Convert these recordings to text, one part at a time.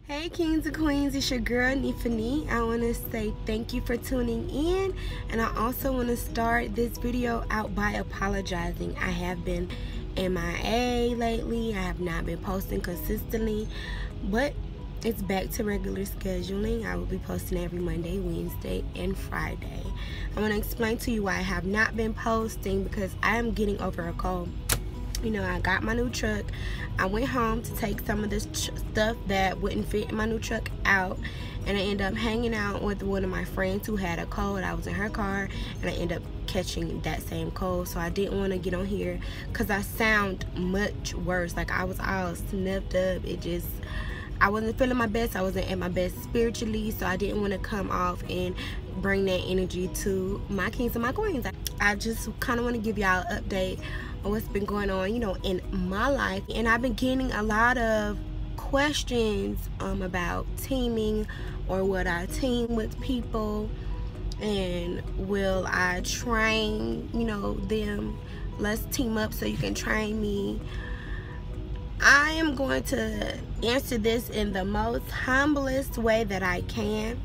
Hey kings and queens, it's your girl Neefah Nee. I want to say thank you for tuning in, and I also want to start this video out by apologizing. I have been MIA lately. I have not been posting consistently, but it's back to regular scheduling. I will be posting every Monday, Wednesday, and Friday. I want to explain to you why I have not been posting, because I am getting over a cold. You know, I got my new truck. I went home to take some of this stuff that wouldn't fit in my new truck out, and I ended up hanging out with one of my friends who had a cold. I was in her car, and I ended up catching that same cold. So I didn't want to get on here because I sound much worse. Like, I was all sniffed up. I wasn't feeling my best. I wasn't at my best spiritually, so I didn't want to come off and bring that energy to my kings and my queens. I just kind of want to give y'all an update on what's been going on, you know, in my life. And I've been getting a lot of questions about teaming, or would I team with people, and will I train, you know, them? Let's team up so you can train me. I am going to answer this in the most humblest way that I can,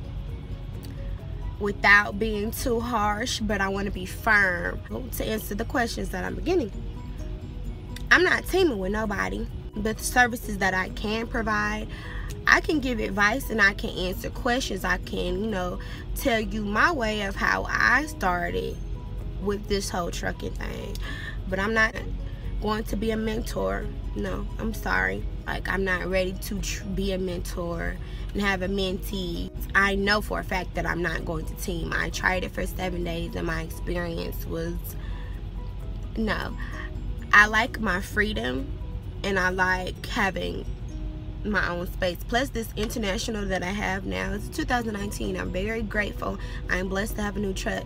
without being too harsh, but I want to be firm to answer the questions that I'm beginning. I'm not teaming with nobody, but the services that I can provide, I can give advice and I can answer questions. I can, you know, tell you my way of how I started with this whole trucking thing, but I'm not going to be a mentor. No, I'm sorry. Like, I'm not ready to be a mentor and have a mentee. I know for a fact that I'm not going to team. I tried it for 7 days and my experience was no. I like my freedom and I like having my own space. Plus, this international that I have now, it's 2019. I'm very grateful. I'm blessed to have a new truck.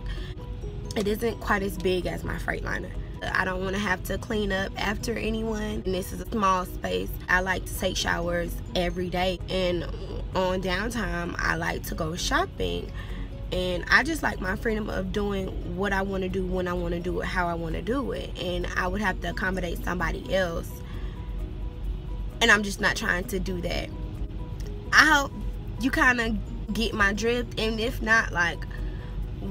It isn't quite as big as my Freightliner. I don't want to have to clean up after anyone, and this is a small space. I like to take showers every day, and on downtime I like to go shopping, and I just like my freedom of doing what I want to do, when I want to do it, how I want to do it. And I would have to accommodate somebody else, and I'm just not trying to do that. I hope you kind of get my drift, and if not, like,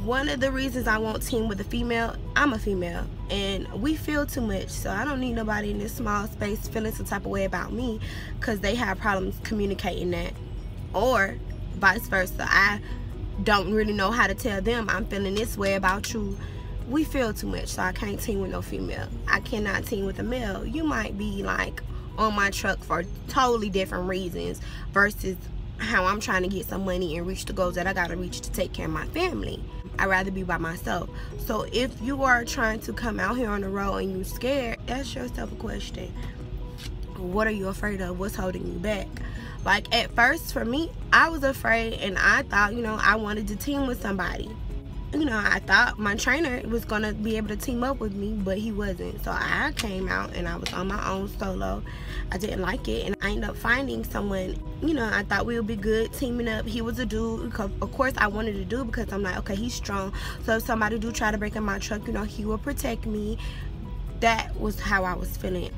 one of the reasons I won't team with a female, I'm a female and we feel too much, so I don't need nobody in this small space feeling some type of way about me because they have problems communicating that, or vice versa. I don't really know how to tell them I'm feeling this way about you. We feel too much, so I can't team with no female. I cannot team with a male. You might be like on my truck for totally different reasons versus how I'm trying to get some money and reach the goals that I gotta reach to take care of my family. I'd rather be by myself. So if you are trying to come out here on the road and you're scared, ask yourself a question. What are you afraid of? What's holding you back? Like, at first for me, I was afraid, and I thought, you know, I wanted to team with somebody. You know, I thought my trainer was gonna be able to team up with me, but he wasn't. So I came out and I was on my own solo. I didn't like it, and I ended up finding someone. You know, I thought we would be good teaming up. He was a dude. Of course I wanted to do, because I'm like, okay, he's strong, so if somebody do try to break in my truck, you know, he will protect me. That was how I was feeling.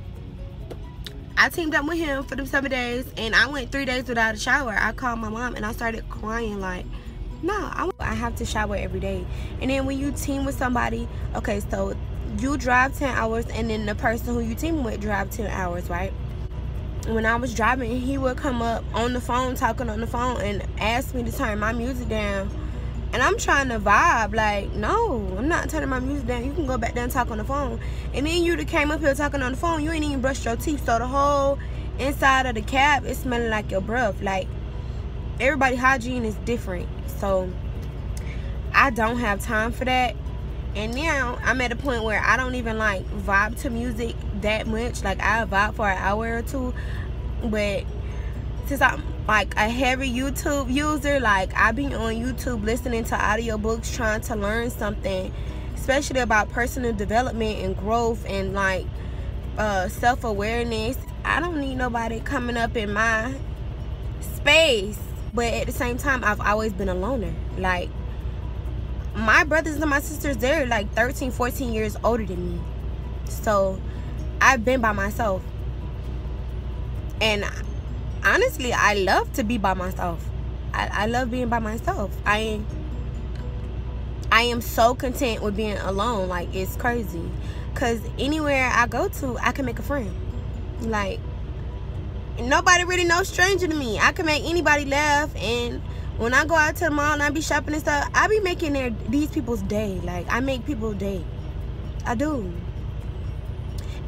I teamed up with him for them 7 days, and I went 3 days without a shower. I called my mom and I started crying like, no, I have to shower every day. And then when you team with somebody, okay, so you drive 10 hours and then the person who you team with drive 10 hours, right? When I was driving, he would come up on the phone, talking on the phone, and ask me to turn my music down. And I'm trying to vibe, like, no, I'm not turning my music down. You can go back there and talk on the phone. And then you came up here talking on the phone. You ain't even brushed your teeth, so the whole inside of the cab is smelling like your breath. Like, everybody's hygiene is different. So I don't have time for that. And now I'm at a point where I don't even like vibe to music that much. Like, I vibe for an hour or two, but since I'm like a heavy YouTube user, like, I be on YouTube listening to audiobooks, trying to learn something, especially about personal development and growth and like self-awareness. I don't need nobody coming up in my space. But at the same time, I've always been a loner. Like, my brothers and my sisters, they're like 13, 14 years older than me. So I've been by myself. And honestly, I love to be by myself. I love being by myself. I am so content with being alone. Like, it's crazy. Because anywhere I go to, I can make a friend. Like, nobody really no stranger to me. I can make anybody laugh. And when I go out to the mall and I be shopping and stuff, I be making these people's day. Like, I make people's day. I do.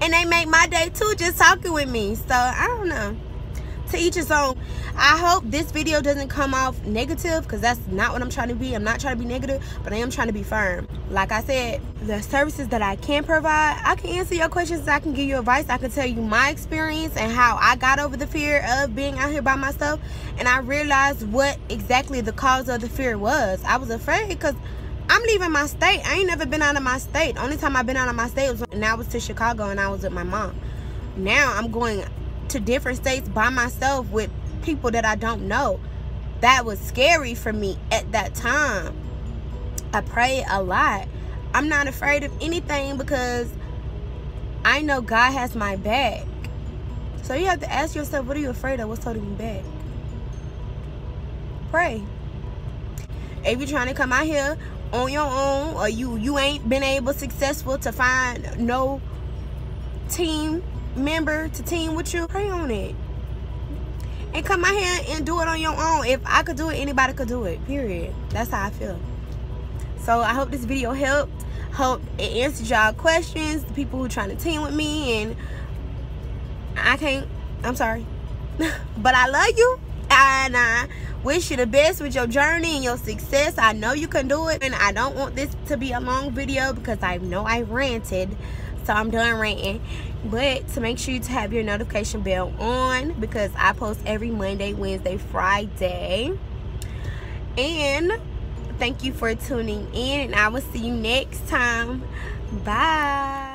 And they make my day too, just talking with me. So, I don't know. To each his own. I hope this video doesn't come off negative, because that's not what I'm trying to be. I'm not trying to be negative, but I am trying to be firm. Like I said, the services that I can provide, I can answer your questions, I can give you advice, I can tell you my experience and how I got over the fear of being out here by myself. And I realized what exactly the cause of the fear was. I was afraid because I'm leaving my state. I ain't never been out of my state. The only time I've been out of my state was when I was to Chicago and I was with my mom. Now I'm going to different states by myself with people that I don't know. That was scary for me at that time. I prayed a lot. I'm not afraid of anything because I know God has my back. So you have to ask yourself, what are you afraid of? What's holding you back? Pray. If you're trying to come out here on your own, or you ain't been able successful to find no team member to team with you, pray on it and come out here and do it on your own. If I could do it, anybody could do it, period. That's how I feel. So I hope this video helped. Hope it answered y'all questions, the people who trying to team with me. And I'm sorry but I love you and I wish you the best with your journey and your success. I know you can do it, and I don't want this to be a long video because I know I ranted. So I'm done ranting. But to make sure to have your notification bell on, because I post every Monday, Wednesday, Friday. And thank you for tuning in, and I will see you next time. Bye.